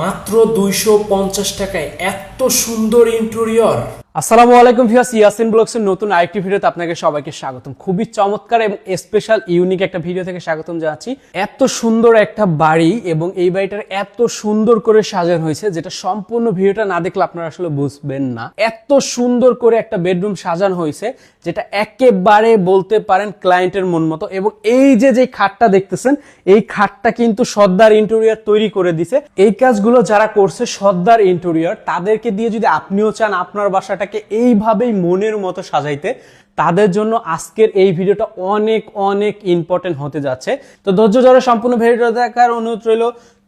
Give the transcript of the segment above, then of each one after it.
মাত্র 250 টাকায় এত সুন্দর ইন্টেরিয়র। আসসালামু আলাইকুম ভিউয়ার্স, ইয়াসিন ব্লগসের নতুন আরেকটি ভিডিওতে আপনাকে সবাইকে স্বাগতম। খুবই চমৎকার এবং স্পেশাল ইউনিক একটা ভিডিও থেকে স্বাগতম জানাচ্ছি। এত সুন্দর একটা বাড়ি এবং এই বাড়িটার এত সুন্দর করে সাজানো হয়েছে যেটা সম্পূর্ণ ভিডিওটা না দেখলে আপনারা আসলে বুঝবেন না। এত সুন্দর করে একটা বেডরুম সাজানো হয়েছে যেটা একেবারে বলতে পারেন ক্লায়েন্টের মন মতো। এবং এই যে খাটটা দেখতেছেন, এই খাটটা কিন্তু সর্দার ইন্টেরিয়র তৈরি করে দিছে। এই কাজগুলো যারা করছে সর্দার ইন্টেরিয়র, তাদেরকে দিয়ে যদি আপনিও চান আপনার বাসাটা এইভাবেই মনের মতো সাজাইতে, তাদের জন্য আজকের এই ভিডিওটা অনেক অনেক ইম্পর্টেন্ট হতে যাচ্ছে। তো ধৈর্য ধরে সম্পূর্ণ ভিডিওটা দেখার অনুরোধ রইল।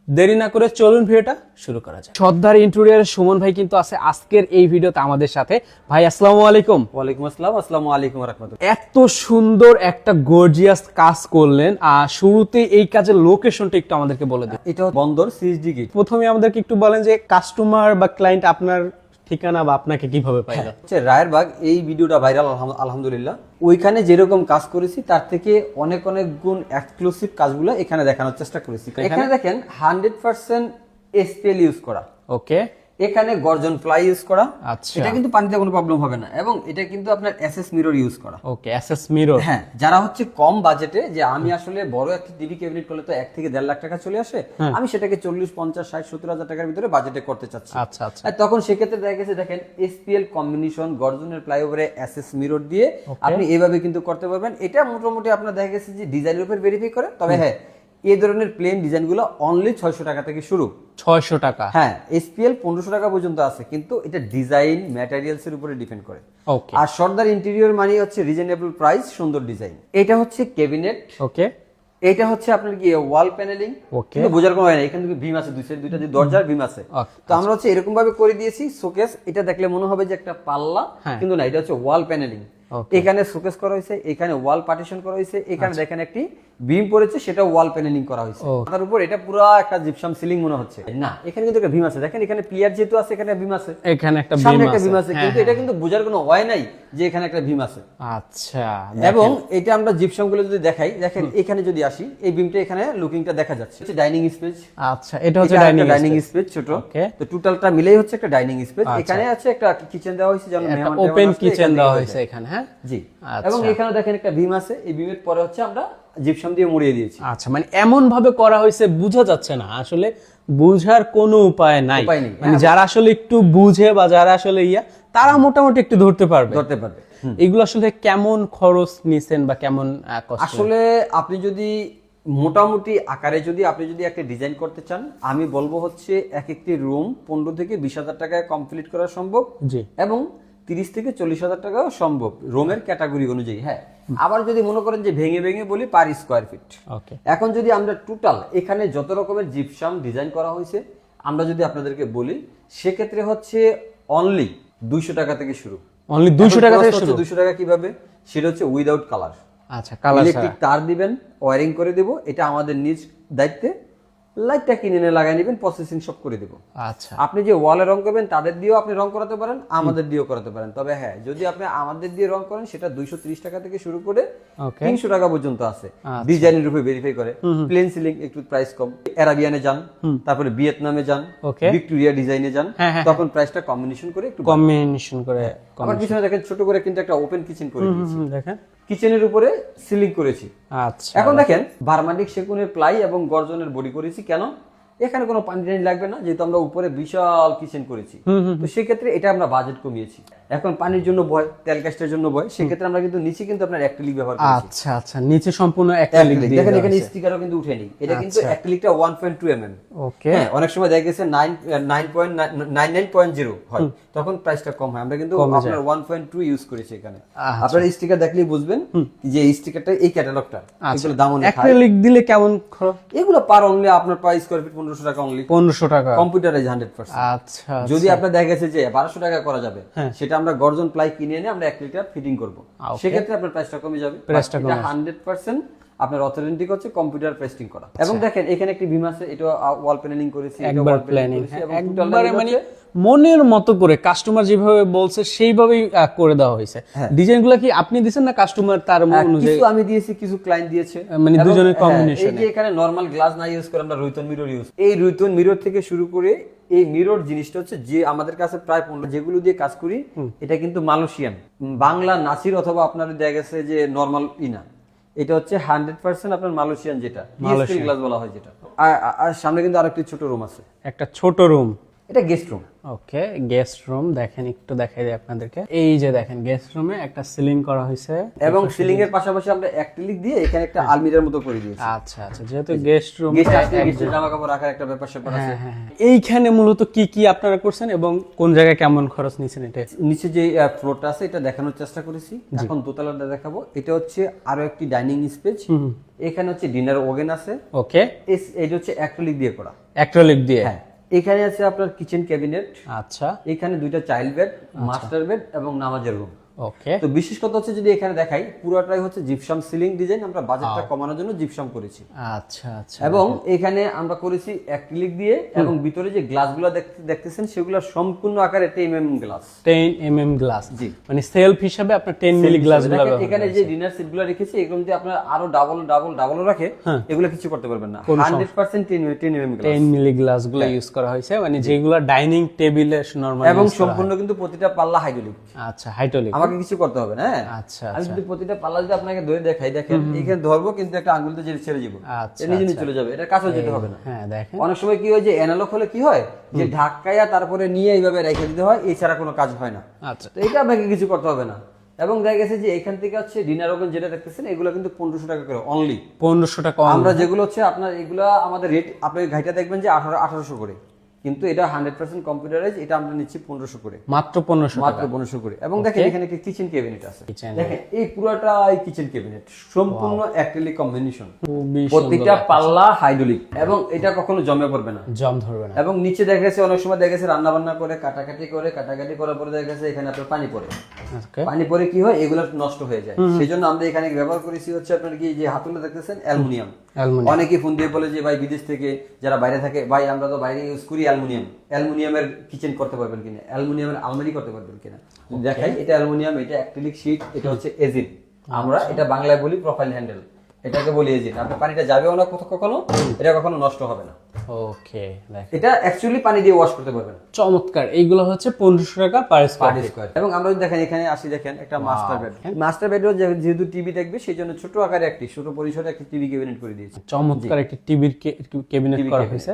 দেরি না করে চলুন ভিডিওটা শুরু করা যায়। সর্দার ইন্টেরিয়রের সুমন ভাই কিন্তু আছে আজকের এই ভিডিওতে আমাদের সাথে। ভাই আসসালামু আলাইকুম। ওয়ালাইকুম আসসালাম। আসসালামু আলাইকুম ওয়া রাহমাতুল্লাহ। এত সুন্দর একটা গর্জিয়াস কাজ করলেন, আর শুরুতে এই কাজের লোকেশনটা একটু আমাদেরকে বলে দিন। এটা বন্দর সিএসডি গেট। প্রথমে আমাদেরকে একটু বলেন যে কাস্টমার বা ক্লায়েন্ট আপনার ঠিকানা বা আপনাকে কিভাবে পাইলো? রায়েরবাগ। এই ভিডিওটা ভাইরাল আলহামদুলিল্লাহ। ওইখানে যেরকম কাজ করেছি তার থেকে অনেক অনেক গুণ এক্সক্লুসিভ কাজগুলো এখানে দেখানোর চেষ্টা করেছি। এখানে দেখেন 100% এসপিএল ইউজ করা। ওকে, এখানে গর্জন ফ্লাই ইউজ করা। আচ্ছা, এটা কিন্তু পানিতে কোনো প্রবলেম হবে না। এবং এটা কিন্তু আপনার এসএস মিরর ইউজ করা। ওকে, এসএস মিরর। হ্যাঁ, যারা হচ্ছে কম বাজেটে, যে আমি আসলে বড় একটা টিভি ক্যাবিনেট করলে তো 1 থেকে 1.5 লাখ টাকা চলে আসে, আমি সেটাকে 40, 50, 60, 70 হাজার টাকার ভিতরে বাজেটে করতে চাচ্ছি। আচ্ছা আচ্ছা। আর তখন সেক্ষেত্রে দেখা গেছে দেখেন এসপিএল কম্বিনেশন গর্জনের ফ্লাইওভারে এসএস মিরর দিয়ে আপনি এইভাবে কিন্তু করতে পারবেন। এটা মোটামুটি আপনার দেখা গেছে যে ডিজাইনের উপর ভেরিফাই করে। তবে হ্যাঁ, এই ধরনের প্লেন ডিজাইনগুলো অনলি 600 টাকা থেকে শুরু। 600 টাকা? হ্যাঁ, এসপিএল 1500 টাকা পর্যন্ত আছে, কিন্তু এটা ডিজাইন ম্যাটেরিয়ালস এর উপরে ডিপেন্ড করে। ওকে। আর সর্দার ইন্টেরিয়র মানে হচ্ছে রিজনেবল প্রাইস, সুন্দর ডিজাইন। এটা হচ্ছে ক্যাবিনেট। ওকে। এটা হচ্ছে আপনার কি ওয়াল প্যানেলিং। ওকে। কিন্তু বোঝার কোনো হয় না, এখানে ভীম আছে, দুইটা যে দরজার ভীম আছে। তো আমরা হচ্ছে এরকম ভাবে করে দিয়েছি শোকেস। এটা দেখলে মনে হবে যে একটা পাল্লা, কিন্তু না, এটা হচ্ছে ওয়াল প্যানেলিং। এখানে শোকেস করা হয়েছে, এখানে ওয়াল পার্টিশন করা হয়েছে, এখানে দেখেন একটি বিম পড়েছে, সেটা ওয়াল প্যানেলিং করা হয়েছে। তার উপর এটা পুরো একটা জিপসাম সিলিং মনে হচ্ছে না। এখানে কিন্তু একটা ভীম আছে, দেখেন এখানে প্লেয়ার যেহেতু আছে, এখানে ভীম আছে, এখানে একটা ভীম আছে, কিন্তু এটা কিন্তু বোঝার কোনো হয় নাই যে এখানে একটা ভীম আছে। আচ্ছা। এবং এটা আমরা জিপসাম গুলো যদি দেখাই, দেখেন এখানে যদি আসি, এই বিমটা এখানে লুকিংটা দেখা যাচ্ছে। Dining space. আচ্ছা, এটা হচ্ছে ডাইনিং স্পেস ছোট। তো টোটালটা মিলেই হচ্ছে একটা ডাইনিং স্পেস। এখানে আছে একটা কিচেন দেওয়া হয়েছে, যেন একটা ওপেন কিচেন দেওয়া হয়েছে এখানে। হ্যাঁ জি। এবং এখানে দেখেন একটা বিম আছে, এই বিমের পরে হচ্ছে আমরা জিপসাম দিয়ে মুড়িয়ে দিয়েছি। আচ্ছা, মানে এমন ভাবে করা হয়েছে বোঝা যাচ্ছে না, আসলে বুঝার কোনো উপায় নাই। মানে যারা আসলে একটু বুঝে বা যারা আসলে তারা মোটামুটি একটু ধরতে পারবে। এগুলো আসলে কেমন খরচ নিছেন বা কেমন কষ্ট? আসলে আপনি যদি মোটামুটি আকারে আপনি যদি একটা ডিজাইন করতে চান, আমি বলবো হচ্ছে এক একটি রুম 15 থেকে 20 হাজার টাকায় কমপ্লিট করা সম্ভব। জি। এবং 30 থেকে 40 হাজার টাকাও সম্ভব রুমের ক্যাটাগরি অনুযায়ী। হ্যাঁ, আবার যদি মনে করেন যে ভেঙে ভেঙে বলি পার স্কোয়ার ফিট। ওকে। এখন যদি আমরা টোটাল এখানে যত রকমের জিপসাম ডিজাইন করা হয়েছে আমরা যদি আপনাদেরকে বলি, সেক্ষেত্রে হচ্ছে অনলি 200 টাকা থেকে শুরু। অনলি 200 টাকা থেকে শুরু? 200 টাকা কিভাবে? সেটা হচ্ছে উইদাউট কালার। আচ্ছা, কালার ইলেকট্রিক তার দিবেন, ওয়্যারিং করে দেব, এটা আমাদের নিজ দায়িত্বে। লাইটটা কিনে এনে লাগাই নেবেন, প্রসেসিং সব করে দেব। আচ্ছা। আপনি যে ওয়ালে রং করবেন তাদের দিয়েও আপনি রং করাতে পারেন, আমাদের দিয়েও করাতে পারেন। তবে হ্যাঁ, যদি আপনি আমাদের দিয়ে রং করেন, সেটা 230 টাকা থেকে শুরু করে 300 টাকা পর্যন্ত আছে। ডিজাইনের উপরে ভেরিফাই করে। প্লেন সিলিং একটু প্রাইস কম। অ্যারাবিয়ানে যান, তারপরে ভিয়েতনামে যান, ভিক্টোরিয়া ডিজাইনে যান, তখন প্রাইসটা কম্বিনেশন করে একটু আবার পিছনে দেখেন ছোট করে কিন্তু একটা ওপেন কিচেন করে দিয়েছি। দেখেন কিচেনের উপরে সিলিং করেছি। আচ্ছা। এখন দেখেন বার্মাটিক সেগুনের প্লাই এবং গর্জনের বডি করেছি। কেন? এখানে কোনো পানি টানি লাগবে না, যেহেতু আমরা উপরে বিশাল কিচেন করেছি। তো সেক্ষেত্রে এটা আমরা বাজেট কমিয়েছি। এখন পানির জন্য ভয়, তেল কাস্টের জন্য ভয়, সেক্ষেত্রে আমরা কিন্তু নিচে কিন্তু আপনার অ্যাক্রিলিক ব্যবহার করেছি। আচ্ছা আচ্ছা, নিচে সম্পূর্ণ অ্যাক্রিলিক দিয়ে দেখেন এখানে স্টিকারও কিন্তু উঠেনি। এটা কিন্তু অ্যাক্রিলিকটা 1.2 mm। ওকে। হ্যাঁ, অনেক সময় দেখা গেছে 99.0 হয়, তখন প্রাইসটা কম হয়। আমরা কিন্তু আপনার 1.2 ইউজ করেছি এখানে। আপনারা স্টিকার দেখলেই বুঝবেন যে এই স্টিকারটা, এই ক্যাটালগটা, এগুলো দাম অনেক হাই। অ্যাক্রিলিক দিলে কেমন খরচ? এগুলো পার অনলি আপনার পার স্কয়ার ফিট 1500 টাকা অনলি। 1500 টাকা কম্পিউটারাইজ 100%। আচ্ছা। যদি আপনার দেখা গেছে যে 1200 টাকা করা যাবে, সেটা আমরা গর্জন প্লাই কিনে এনে আমরা 1 লিটার ফিটিং করব, সেক্ষেত্রে আপনার প্রাইসটা কমে যাবে। এটা 100% আপনার অথেন্টিক হচ্ছে কম্পিউটার পেস্টিং করা। এবং দেখেন এখানে একটি বিম আছে, এটা ওয়াল প্যানেলিং করেছি, এটা ওয়াল প্যানেলিং করেছি, এবং টোটাল মানে মনের মতো করে কাস্টমার যেভাবে বলছে সেইভাবেই করে দেওয়া হয়েছে। ডিজাইনগুলো কি আপনি দিয়েছেন না কাস্টমার তার অনুযায়ী? কিছু আমি দিয়েছি, কিছু ক্লায়েন্ট দিয়েছে, মানে এবং, দুজনের এই কম্বিনেশন। যে এখানে নরমাল গ্লাস না ইউজ করে আমরা রুইতন মিরর ইউজ, এই রুইতন মিরর থেকে শুরু করে এই মিরর জিনিসটা হচ্ছে যে আমাদের কাছে প্রায় 15 যেগুলো দিয়ে কাজ করি, এটা কিন্তু মালয়েশিয়ান, বাংলা নাসির অথবা আপনার দেখা গেছে যে নরমাল ইনা, এটা হচ্ছে 100% আপনার মালয়েশিয়ান, যেটা মালয়েশিয়ান গ্লাস বলা হয় যেটা। আর সামনে কিন্তু আরেকটি ছোট রুম আছে, একটা ছোট রুম, এটা গেস্ট রুম। ওকে, গেস্ট রুম দেখেন, একটু দেখাই দিই আপনাদেরকে। এই যে দেখেন গেস্ট রুমে একটা সিলিং করা হয়েছে, এবং সিলিং এর পাশাপাশি আমরা অ্যাক্রিলিক দিয়ে এখানে একটা আলমিরার মতো করে দিয়েছি। আচ্ছা আচ্ছা, যেহেতু গেস্ট রুম, গেস্ট আসলে গেস্টের জামা কাপড় রাখার একটা ব্যাপার স্যাপার আছে। এইখানে মূলত কি কি আপনারা করছেন এবং কোন জায়গায় কেমন খরচ নিয়েছেন? এটা নিচে যে ফ্লোরটা আছে এটা দেখানোর চেষ্টা করেছি, এখন দোতলাটা দেখাবো। এটা হচ্ছে আরো একটি ডাইনিং স্পেস, এখানে হচ্ছে ডিনার ওভেন আছে। ওকে, এটা হচ্ছে অ্যাক্রিলিক দিয়ে করা, অ্যাক্রিলিক দিয়ে। হ্যাঁ, এখানে আছে আপনার কিচেন ক্যাবিনেট, আচ্ছা, এখানে দুইটা চাইল্ড বেড, মাস্টার বেড এবং নামাজের রুম। ওকে, তো বিশেষ কথা হচ্ছে যদি এখানে দেখাই, পুরোটাই হচ্ছে জিপসাম সিলিং ডিজাইন, আমরা বাজেটটা কমানোর জন্য জিপসাম করেছি। আচ্ছা আচ্ছা, এবং এখানে আমরা করেছি অ্যাক্রিলিক দিয়ে, এবং ভিতরে যে গ্লাসগুলো দেখতেছেন সেগুলো সম্পূর্ণ আকারে 10 mm গ্লাস, 10 mm গ্লাস। জি, মানে সেলফ হিসাবে আপনার 10 মিলি গ্লাসগুলো ব্যবহার এখানে যে ডিনার সেটগুলো রেখেছি এগুলো যদি আপনারা আরো ডাবল রাখে, এগুলো কিছু করতে পারবেন না। 100% 10 mm গ্লাস, 10 মিলি গ্লাসগুলো ইউজ করা হয়েছে, মানে যেগুলো ডাইনিং টেবিলে নরমাল, এবং সম্পূর্ণ কিন্তু প্রতিটা পাল্লা হাইড্রোলিক। আচ্ছা, হাইড্রোলিক, আমাকে কিছু করতে হবে না। হ্যাঁ, আচ্ছা, আমি যদি প্রতিটা পাল্লা যদি আপনাকে ধরে দেখাই, দেখেন এখানে ধরবো কিন্তু একটা আঙ্গুলতে ছেড়ে যাব, আচ্ছা, নিজে নিজে চলে যাবে, এটা কাছেও যেতে হবে না। হ্যাঁ, দেখেন অনেক সময় কি হয় যে অ্যানালগ হলে কি হয় যে ঢাকাইয়া তারপরে নিয়ে এইভাবে রেখে দিতে হয়, এছাড়া কোনো কাজ হয় না। আচ্ছা, তো এটা আপনাকে কিছু করতে হবে না। এবং দেখা গেছে যে এখান থেকে হচ্ছে ডিনার ওভেন যেটা দেখতেছেন এগুলো কিন্তু 1500 টাকা করে অনলি, 1500 টাকা। আমরা যেগুলো হচ্ছে আপনার এগুলো আমাদের রেট, আপনি ঘাইটা দেখবেন যে 1800 করে, কিন্তু এটা 100% কম্পিউটারাইজ, এটা আমরা নিচ্ছি 1500 করে, মাত্র 1500 মাত্র 1500 করে। এবং দেখেন এখানে একটা কিচেন ক্যাবিনেট আছে, দেখেন এই পুরোটাই কিচেন ক্যাবিনেট, সম্পূর্ণ অ্যাক্রিলিক কম্বিনেশন, প্রত্যেকটা পাল্লা হাইড্রোলিক, এবং এটা কখনো জমে পড়বে না, জম ধরবে না। এবং নিচে দেখা গেছে অনেক সময় দেখা গেছে রান্না বান্না করে কাটাকাটি করার পরে দেখা গেছে এখানে আপনার পানি পড়ে, পানি পরে কি হয় এগুলো নষ্ট হয়ে যায়। সেই জন্য আমরা এখানে ব্যবহার করেছি হচ্ছে আপনার কি যে হাতুলে দেখতেছেন অ্যালুমিনিয়াম। অনেকে ফোন দিয়ে বলে যে ভাই বিদেশ থেকে যারা বাইরে থাকে, ভাই আমরা তো বাইরে ইউজ করি অ্যালুমিনিয়ামের কিচেন করতে পারবেন কিনা, অ্যালুমিনিয়ামের আলমারি করতে পারবেন কিনা। দেখাই, এটা অ্যালুমিনিয়াম, এটা অ্যাক্রিলিক শীট, এটা হচ্ছে এজিন, আমরা এটা বাংলায় বলি প্রোফাইল হ্যান্ডেল, এটাকে বলি এজিন। আপনার পানিটা যাবেও না কখনো, এটা কখনো নষ্ট হবে না। ওকে, এটা অ্যাকচুয়ালি পানি দিয়ে ওয়াশ করতে পারবেন। চমৎকার। এইগুলো হচ্ছে 1500 টাকা পার স্কয়ার। এবং আমরা যদি দেখেন এখানে আসি, দেখেন একটা মাস্টার বেডরুম, যেহেতু টিভি দেখবে সেই জন্য ছোট আকারে একটি ছোট পরিসরে একটি টিভি ক্যাবিনেট করে দিয়েছি। চমৎকার একটি টিভির ক্যাবিনেট করা হয়েছে,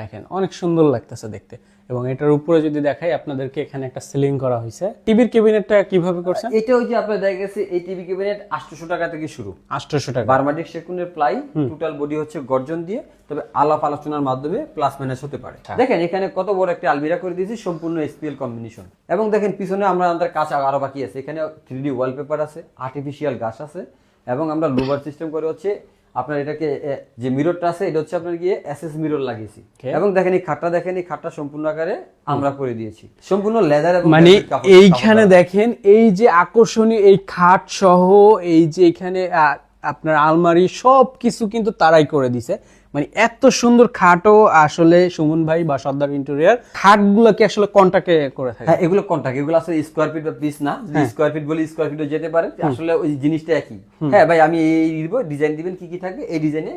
দেখেন অনেক সুন্দর লাগতেছে দেখতে। এবং এটার উপরে যদি দেখাই আপনাদেরকে, এখানে একটা সিলিং করা হয়েছে। টিভির ক্যাবিনেটটা কিভাবে করছেন? এটা ওই যে আপনার দেখা গেছে এই টিভি ক্যাবিনেট 800 টাকা থেকে শুরু, 800 টাকা, বার্মাটিক সেগুনের প্লাই, টোটাল বডি হচ্ছে গর্জন দিয়ে, তবে আলাপ আলোচনার মাধ্যমে প্লাস মাইনাস হতে পারে। দেখেন এখানে কত বড় একটা আলমিরা করে দিয়েছি, সম্পূর্ণ এসপিএল কম্বিনেশন। এবং দেখেন পিছনে আমাদের কাছে আরো বাকি আছে, এখানে 3D ওয়ালপেপার আছে, আর্টিফিশিয়াল গাছ আছে, এবং আমরা লুভার সিস্টেম করে হচ্ছে আপনার এটাকে যে মিররটা আছে এটা হচ্ছে আপনার গিয়ে এসএস মিরর লাগিয়েছি। এবং দেখেন এই খাটটা সম্পূর্ণ আকারে আমরা করে দিয়েছি, সম্পূর্ণ লেদার। মানে এইখানে দেখেন এই যে আকর্ষণীয় এই খাট সহ এই যে এখানে আপনার আলমারি সবকিছু কিন্তু তারাই করে দিছে। মানে এত সুন্দর খাটও আসলে সুমন ভাই বা সর্দার ইন্টেরিয়র খাটগুলো কি আসলে কন্টাক্টে করে থাকে? হ্যাঁ, এগুলো কন্টাক্ট, এগুলো আসলে স্কয়ার ফিট বা পিস না, স্কয়ার ফিট বলি স্কয়ার ফিটও যেতে পারে, আসলে ওই জিনিসটা একই। হ্যাঁ ভাই, আমি এই দিব, ডিজাইন দিবেন, কি কি থাকবে এই ডিজাইনে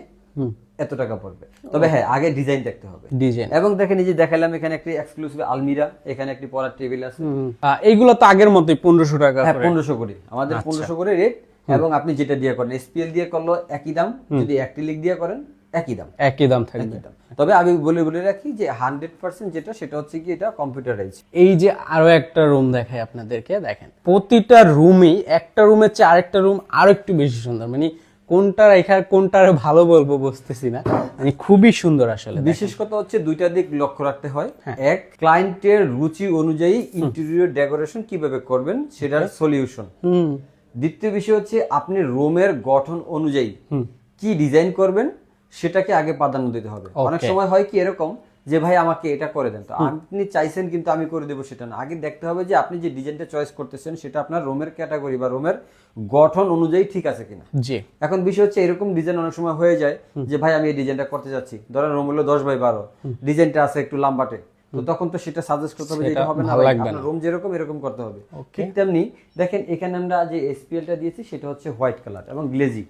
এত টাকা পড়বে, তবে হ্যাঁ আগে ডিজাইন দেখতে হবে, ডিজাইন। এবং দেখেন এই যে দেখালাম এখানে একটি এক্সক্লুসিভ আলমিরা, এখানে একটি পড়ার টেবিল আছে। এইগুলো তো আগের মতোই 1500 টাকা। হ্যাঁ, 1500 করে আমাদের 1500 করে রেট। এবং আপনি যেটা দিয়ে করেন, এসপিএল দিয়ে করলো একই দাম, যদি অ্যাক্রিলিক দিয়ে করেন একই দাম থাকবে। তবে আমি বলে রাখি যে 100% যেটা সেটা হচ্ছে কি এটা কম্পিউটারাইজ। এই যে আরো একটা রুম দেখাই আপনাদেরকে, দেখেন প্রতিটা রুমই, একটা রুমের চেয়ে আরেকটা রুম আরো একটু বেশি সুন্দর। মানে কোনটা রেখা কোনটার ভালো বলবো বুঝতেছি না, মানে খুবই সুন্দর আসলে। বিশেষ কথা হচ্ছে দুইটা দিক লক্ষ্য রাখতে হয়, এক ক্লায়েন্টের রুচি অনুযায়ী ইন্টেরিয়র ডেকোরেশন কিভাবে করবেন সেটার সলিউশন। দ্বিতীয় বিষয় হচ্ছে আপনি রুমের গঠন অনুযায়ী কি ডিজাইন করবেন সেটাকে আগে প্রাধান্য দিতে হবে। অনেক সময় হয় কি এরকম যে ভাই আমাকে এটা করে দেন, তো আপনি চাইছেন কিন্তু আমি করে দেবো সেটা না, আগে দেখতে হবে যে আপনি যে ডিজাইনটা চয়েস করতেছেন সেটা আপনার রুমের ক্যাটাগরি বা রুমের গঠন অনুযায়ী ঠিক আছে কিনা। জি, এখন বিষয় হচ্ছে এরকম ডিজাইন অনেক সময় হয়ে যায় যে ভাই আমি এই ডিজাইনটা করতে যাচ্ছি, ধরেন রুম হলো 10 বাই 12, ডিজাইনটা আছে একটু লাম্বাটে, তো তখন তো সেটা সাজেস্ট করতে হবে যে সেটা এটা হবে না, ভালো ভাই, লাগবে আপনার না। রুম যেরকম এরকম করতে হবে। ঠিক তেমনি দেখেন এখানে আমরা যে এসপিএলটা দিয়েছি সেটা হচ্ছে হোয়াইট কালার এবং গ্লেজি।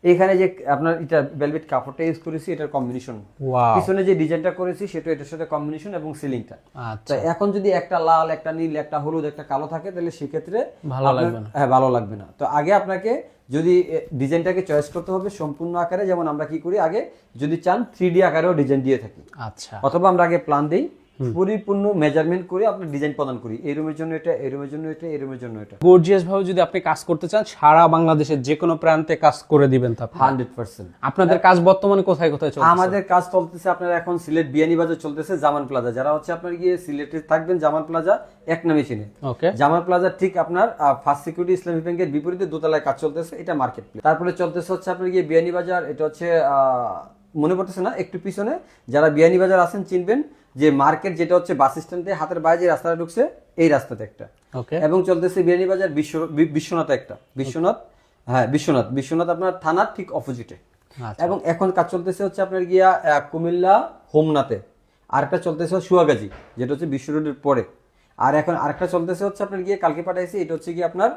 এখানে যে আপনার এটা ভেলভেট কাপড়টা ইউজ করেছি, এটার কম্বিনেশন, ওয়াও, পিছনে যে ডিজাইনটা করেছি সেটা এটার সাথে কম্বিনেশন এবং সিলিংটা। আচ্ছা, তো এখন যদি একটা লাল, একটা নীল, একটা হলুদ, একটা কালো থাকে তাহলে সেক্ষেত্রে ভালো আপনার- লাগবে না। হ্যাঁ, ভালো লাগবে না। তো আগে আপনাকে যদি ডিজাইনটাকে চয়েস করতে হবে সম্পূর্ণ আকারে, যেমন আমরা কি করি আগে যদি চান 3D আকারেও ডিজাইন দিয়ে থাকি, আচ্ছা, অথবা আমরা আগে প্ল্যান দেই, পরিপূর্ণ মেজারমেন্ট করে আপনার ডিজাইন প্রদান করি, এই রুমের জন্য এটা, এই রুমের জন্য এটা, এই রুমের জন্য এটা। গর্জিয়াস ভাবে যদি আপনি কাজ করতে চান সারা বাংলাদেশের যে কোনো প্রান্তে কাজ করে দিবেন তো আপনি। 100%। আপনাদের কাজ বর্তমানে কোথায় কোথায় চলছে? আমাদের কাজ চলতেছে আপনার এখন সিলেট বিয়ানীবাজার চলতেছে, জামান প্লাজা, যারা হচ্ছে আপনার গিয়ে সিলেটে থাকবেন জামান প্লাজা এক নামে চিনে, ওকে, জামান প্লাজা ঠিক আপনার ফার্স্ট সিকিউরিটি ইসলামী ব্যাংকের বিপরীতে দোতলায় কাজ চলতেছে, এটা মার্কেট প্লেস। তারপরে চলতেছে হচ্ছে আপনার গিয়ে বিয়ানীবাজার, এটা হচ্ছে মনে পড়তেছে না, একটু পিছনে, যারা বিয়ানীবাজার আছেন চিনবেন, যে মার্কেট যেটা হচ্ছে বাস স্ট্যান্ডে হাতের বাইরে যে রাস্তাটা ঢুকছে এই রাস্তাতে একটা, ওকে, এবং চলতেছে বিয়ানীবাজার বিশ্বনাথ একটা, বিশ্বনাথ আপনার থানার ঠিক অপোজিটে। আচ্ছা, এবং এখন কাজ চলতেছে হচ্ছে আপনার গিয়া কুমিল্লা হোমনাথে, আরেকটা চলতেছে সুয়াগাজী যেটা হচ্ছে বিশ্ব রোডের পরে, আর এখন আরেকটা চলতেছে হচ্ছে আপনার গিয়ে কালকে পাঠাইছি, এটা হচ্ছে গিয়ে আপনার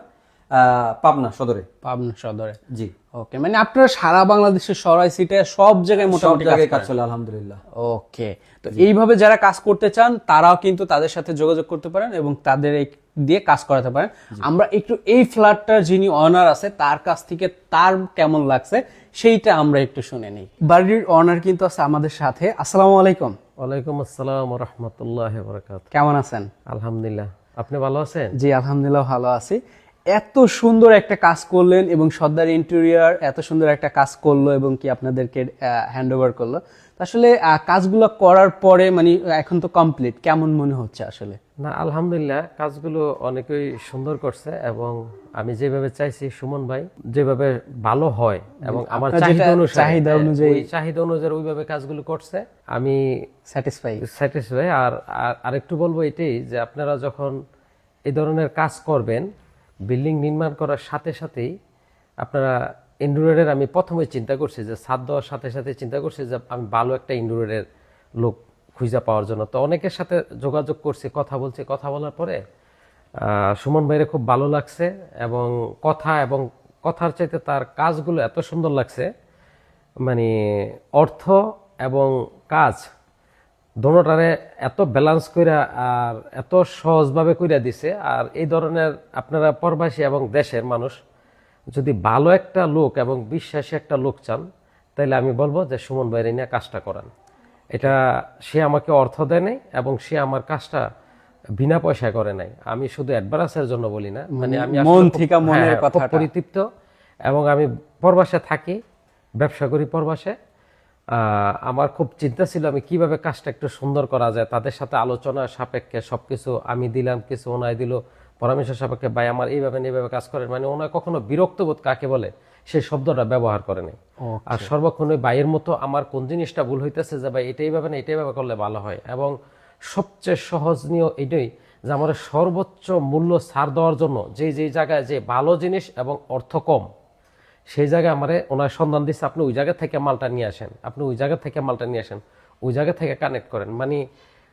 পাবনা সদরে। পাবনা সদরে। জি, ওকে, মানে আপনারা সারা বাংলাদেশের সরাই সিটে সব জায়গায় সব মোটামুটি জায়গায় কাজ কাজ চলে আলহামদুলিল্লাহ। ওকে, তো এইভাবে যারা কাজ করতে চান তারাও কিন্তু তাদের সাথে যোগাযোগ করতে পারেন এবং তাদের এই দিয়ে কাজ করাতে পারেন। আমরা একটু এই ফ্ল্যাটটার যিনি অনার আছে তার কাছ থেকে তার কেমন লাগছে সেইটা আমরা একটু শুনে নিই। বাড়ির অনার কিন্তু আছে আমাদের সাথে। আসসালামু আলাইকুম। ওয়ালাইকুম আসসালাম ওয়া রাহমাতুল্লাহি ওয়া বারাকাতুহু। কেমন আছেন? আলহামদুলিল্লাহ, আপনি ভালো আছেন? জি আলহামদুলিল্লাহ ভালো আছি। এত সুন্দর একটা কাজ করলেন এবং সর্দার ইন্টেরিয়র এত সুন্দর একটা কাজ করলো এবং কি আপনাদেরকে হ্যান্ড ওভার করলো, আসলে কাজগুলো করার পরে মানে এখন তো কমপ্লিট, কেমন মনে হচ্ছে আসলে? না, আলহামদুলিল্লাহ, কাজগুলো অনেকেই সুন্দর করছে এবং আমি যেভাবে চাইছি সুমন ভাই যেভাবে ভালো হয় এবং আমার আপনার চাহিদা যেটা অনুসারে, চাহিদা অনুযায়ী- ওই চাহিদা অনুযায়ী ওইভাবে কাজগুলো করছে, আমি স্যাটিসফাই। স্যাটিসফাই। আর আরেকটু বলবো এটাই যে আপনারা যখন এই ধরনের কাজ করবেন, বিল্ডিং নির্মাণ করার সাথে সাথেই আপনারা ইন্ডোরের, আমি প্রথমে চিন্তা করছি যে ছাদ দেওয়ার সাথে সাথে চিন্তা করছি যে আমি ভালো একটা ইন্ডোরের লোক খুঁজে পাওয়ার জন্য। তো অনেকের সাথে যোগাযোগ করছি, কথা বলছি, কথা বলার পরে সুমন ভাইয়ের খুব ভালো লাগছে এবং কথার চাইতে তার কাজগুলো এত সুন্দর লাগছে, মানে অর্থ এবং কাজ দোনোটারে এত ব্যালেন্স কইরা আর এত সহজভাবে কইরা দিছে। আর এই ধরনের আপনারা প্রবাসী এবং দেশের মানুষ যদি ভালো একটা লোক এবং বিশ্বাসী একটা লোক চান, তাহলে আমি বলবো যে সুমন ভাইয়ের নিয়ে কাজটা করান। এটা সে আমাকে অর্থ দেয় নাই এবং সে আমার কাজটা বিনা পয়সায় করে নাই। আমি শুধু অ্যাডভান্সের জন্য বলি না, মানে আমি আসলে মন খুব- থেকে মনের হ্যাঁ, খুব কথাটা। পরিতৃপ্ত। এবং আমি প্রবাসে থাকি, ব্যবসা করি প্রবাসে। আমার খুব চিন্তা ছিল আমি কিভাবে কাজটা একটু সুন্দর করা যায়, তাদের সাথে আলোচনা সাপেক্ষে সবকিছু আমি দিলাম, কিছু ওনায় দিল, পরামর্শ সাপেক্ষে ভাই আমার এইভাবে কাজ করেন, মানে ওনায় কখনো বিরক্তবোধ কাকে বলে সেই শব্দটা ব্যবহার করে নাই। আর সর্বক্ষণ ওই ভাইয়ের মতো আমার কোন জিনিসটা ভুল হইতেছে যে ভাই এটাই ভাবে না, এটাই ভাবে করলে ভালো হয়। এবং সবচেয়ে সহজনীয় এটাই যে আমার সর্বোচ্চ মূল্য ছাড় দেওয়ার জন্য যেই জায়গায় যে ভালো জিনিস এবং অর্থ কম, সেই জায়গায় আমারে ওনার সন্ধান দিচ্ছে, আপনি ওই জায়গা থেকে মালটা নিয়ে আসেন, আপনি ওই জায়গা থেকে মালটা নিয়ে আসেন, ওই জায়গা থেকে কানেক্ট করেন। মানে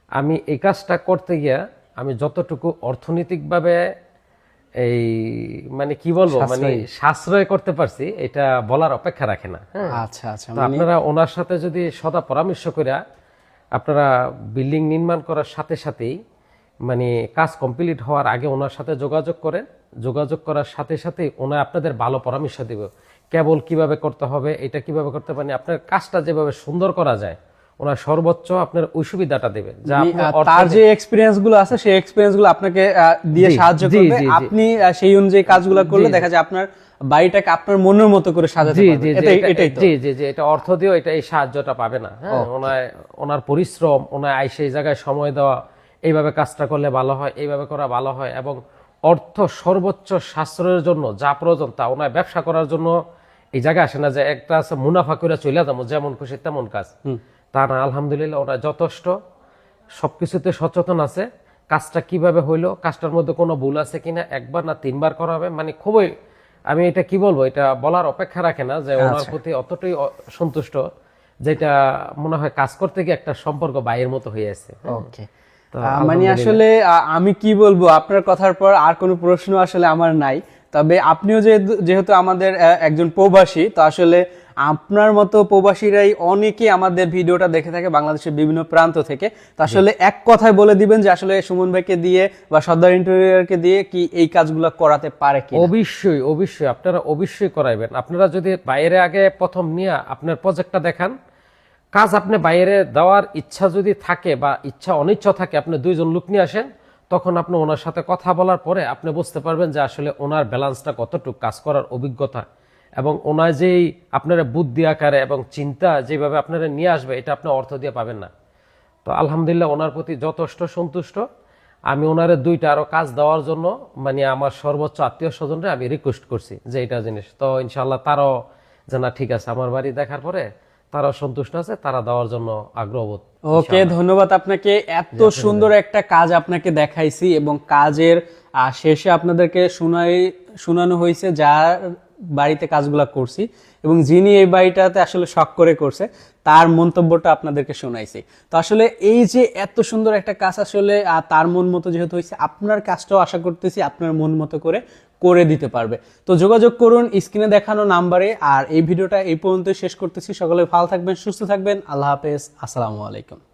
আমি এই কাজটা করতে গিয়া আমি যতটুকু অর্থনৈতিকভাবে এই মানে কি বলবো, মানে সাশ্রয় করতে পারছি, এটা বলার অপেক্ষা রাখে না। হ্যাঁ, আচ্ছা আচ্ছা, তো আপনারা ওনার সাথে যদি সদা পরামর্শ করে আপনারা বিল্ডিং নির্মাণ করার সাথে সাথেই মানে কাজ কমপ্লিট হওয়ার আগে ওনার সাথে যোগাযোগ করেন, যোগাযোগ করার সাথে সাথে ওনার আপনাদের ভালো পরামর্শ দেবে, কেবল কিভাবে করতে হবে, এটা কিভাবে করতে পারেন, আপনার কাজটা যেভাবে সুন্দর করা যায় ওনার সর্বোচ্চ আপনার ওই সুবিধাটা দেবে। যা আপনি তার যে এক্সপিরিয়েন্স গুলো আছে সেই এক্সপিরিয়েন্স গুলো আপনাকে দিয়ে সাহায্য করবে, আপনি সেই অনুযায়ী কাজগুলো করলে দেখা যায় আপনার বাড়িটাকে আপনার মনের মতো করে সাজাতে পারবেন। এটাই তো। জি, এটা অর্থ দিয়েও এটা এই সাহায্যটা পাবে না। হ্যাঁ, ওনার পরিশ্রম, ওনার আইসে এই জায়গায় সময় দেওয়া, এইভাবে কাজটা করলে ভালো হয়, এইভাবে করা ভালো হয়, এবং অর্থ সর্বোচ্চ সাশ্রয়ের জন্য যা প্রয়োজন তা ওনার ব্যবসা করার জন্য এই জায়গায় আসে না যে একটা আছে মুনাফা করে চলে যাবো যেমন খুশি তেমন কাজ, তা না। আলহামদুলিল্লাহ ওনার যথেষ্ট সবকিছুতে সচেতন আছে, কাজটা কিভাবে হইলো, কাজটার মধ্যে কোনো ভুল আছে কিনা, একবার না তিনবার করা হবে, মানে খুবই, আমি এটা কি বলবো, এটা বলার অপেক্ষা রাখে না যে ওনার প্রতি অতটাই সন্তুষ্ট যেটা মনে হয় কাজ করতে গিয়ে একটা সম্পর্ক ভাইয়ের মতো হয়ে আছে। ওকে, মানে আসলে আমি কি বলবো, আপনার কথার পর আর কোনো প্রশ্ন আসলে আমার নাই। তবে আপনিও যেহেতু আমাদের একজন প্রবাসী, তো আসলে আপনার মতো প্রবাসীরাই অনেকে আমাদের ভিডিওটা দেখে থাকে বাংলাদেশের বিভিন্ন প্রান্ত থেকে। তো আসলে এক কথায় বলে দিবেন যে আসলে সুমন ভাইকে দিয়ে বা সর্দার ইন্টেরিয়রকে দিয়ে কি এই কাজগুলো করাতে পারে কি? অবশ্যই অবশ্যই আপনারা অবশ্যই করাইবেন। আপনারা যদি বাইরে আগে প্রথম নিয়ে আপনার প্রজেক্টটা দেখান, কাজ আপনি বাইরে দেওয়ার ইচ্ছা যদি থাকে বা ইচ্ছা অনিচ্ছা থাকে, আপনি 2 জন লোক নিয়ে আসেন, তখন আপনি ওনার সাথে কথা বলার পরে আপনি বুঝতে পারবেন যে আসলে ওনার ব্যালেন্সটা কতটুকু, কাজ করার অভিজ্ঞতা এবং ওনার যেই আপনারা বুদ্ধি আকারে এবং চিন্তা যেভাবে আপনারা নিয়ে আসবে, এটা আপনি অর্থ দিয়ে পাবেন না। তো আলহামদুলিল্লাহ ওনার প্রতি যথেষ্ট সন্তুষ্ট। আমি ওনারে 2টা আরো কাজ দেওয়ার জন্য মানে আমার সর্বোচ্চ আত্মীয় স্বজনরা আমি রিকোয়েস্ট করছি যে এটা জিনিস, তো ইনশাল্লাহ তারাও জানা ঠিক আছে, আমার বাড়ি দেখার পরে তারাও সন্তুষ্ট আছে, তারা দেওয়ার জন্য আগ্রহবোধ। ওকে, ধন্যবাদ আপনাকে। এত সুন্দর একটা কাজ আপনাকে দেখাইছি এবং কাজের শেষে আপনাদেরকে শোনানো হয়েছে যার বাড়িতে কাজগুলা করছি এবং যিনি এই বাড়িটাতে আসলে শখ করে করছে তার মন্তব্যটা আপনাদেরকে শোনাইছি। তো আসলে এই যে এত সুন্দর একটা কাজ আসলে তার মন মতো যেহেতু হয়েছে, আপনার কাজটাও আশা করতেছি আপনার মন মতো করে দিতে পারবে। তো যোগাযোগ করুন স্ক্রিনে দেখানো নাম্বারে। আর এই ভিডিওটা এই পর্যন্ত শেষ করতেছি। সকলে ভালো থাকবেন, সুস্থ থাকবেন। আল্লাহ হাফেজ, আসসালামু আলাইকুম।